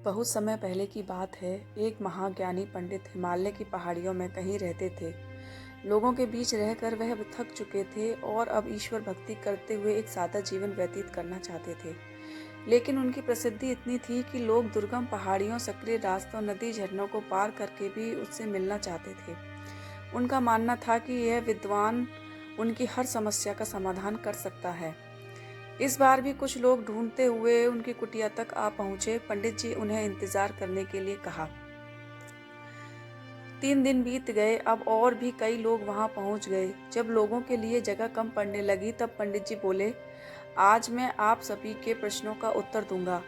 बहुत समय पहले की बात है। एक महाज्ञानी पंडित हिमालय की पहाड़ियों में कहीं रहते थे। लोगों के बीच रहकर वह थक चुके थे और अब ईश्वर भक्ति करते हुए एक सादा जीवन व्यतीत करना चाहते थे। लेकिन उनकी प्रसिद्धि इतनी थी कि लोग दुर्गम पहाड़ियों, सक्रिय रास्तों, नदी, झरनों को पार करके भी उससे मिलना चाहते थे। उनका मानना था कि यह विद्वान उनकी हर समस्या का समाधान कर सकता है। इस बार भी कुछ लोग ढूंढते हुए उनकी कुटिया तक आ पहुंचे। पंडित जी उन्हें इंतजार करने के लिए कहा। 3 दिन बीत गए। अब और भी कई लोग वहां पहुंच गए। जब लोगों के लिए जगह कम पड़ने लगी तब पंडित जी बोले, आज मैं आप सभी के प्रश्नों का उत्तर दूंगा,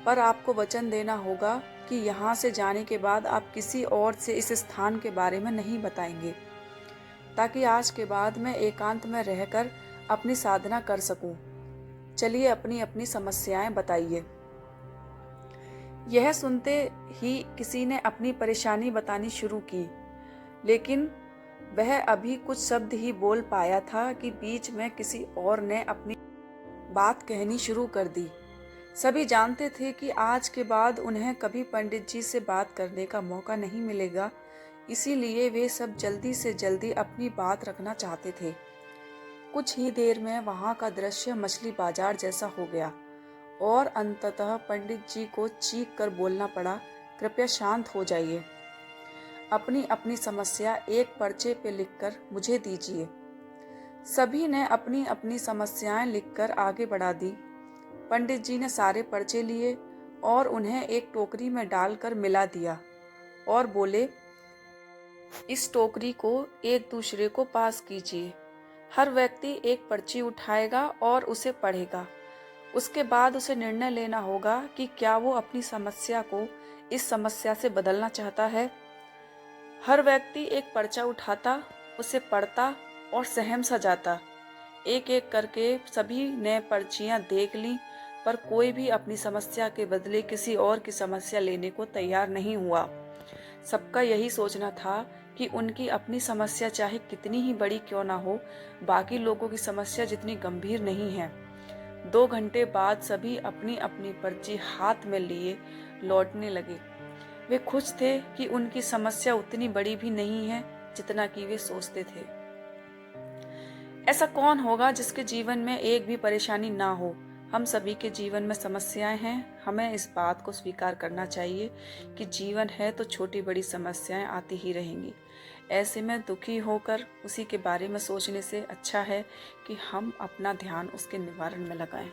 पर आपको वचन देना होगा कि यहाँ से जाने के बाद आप किसी और से इस स्थान के बारे में नहीं बताएंगे, ताकि आज के बाद मैं एकांत में रहकर अपनी साधना कर सकूं। चलिए अपनी अपनी समस्याएं बताइए। यह सुनते ही किसी ने अपनी परेशानी बतानी शुरू की, लेकिन वह अभी कुछ शब्द ही बोल पाया था कि बीच में किसी और ने अपनी बात कहनी शुरू कर दी। सभी जानते थे कि आज के बाद उन्हें कभी पंडित जी से बात करने का मौका नहीं मिलेगा, इसीलिए वे सब जल्दी से जल्दी अपनी बात रखना चाहते थे। कुछ ही देर में वहां का दृश्य मछली बाजार जैसा हो गया और अंततः पंडित जी को चीख कर बोलना पड़ा, कृपया शांत हो जाइए। अपनी अपनी समस्या एक पर्चे पे लिखकर मुझे दीजिए। सभी ने अपनी अपनी समस्याएं लिखकर आगे बढ़ा दी। पंडित जी ने सारे पर्चे लिए और उन्हें एक टोकरी में डालकर मिला दिया और बोले, इस टोकरी को एक दूसरे को पास कीजिए। हर व्यक्ति एक पर्ची उठाएगा और उसे पढ़ेगा। उसके बाद उसे निर्णय लेना होगा कि क्या वो अपनी समस्या को इस समस्या से बदलना चाहता है। हर व्यक्ति एक पर्चा उठाता, उसे पढ़ता और सहम सा जाता। एक एक करके सभी ने पर्चियां देख ली, पर कोई भी अपनी समस्या के बदले किसी और की समस्या लेने को तैयार नहीं हुआ। सबका यही सोचना था कि उनकी अपनी समस्या चाहे कितनी ही बड़ी क्यों ना हो, बाकी लोगों की समस्या जितनी गंभीर नहीं है। 2 घंटे बाद सभी अपनी अपनी पर्ची हाथ में लिए लौटने लगे। वे खुश थे कि उनकी समस्या उतनी बड़ी भी नहीं है जितना कि वे सोचते थे। ऐसा कौन होगा जिसके जीवन में एक भी परेशानी ना हो? हम सभी के जीवन में समस्याएं हैं। हमें इस बात को स्वीकार करना चाहिए कि जीवन है तो छोटी बड़ी समस्याएं आती ही रहेंगी। ऐसे में दुखी होकर उसी के बारे में सोचने से अच्छा है कि हम अपना ध्यान उसके निवारण में लगाएं।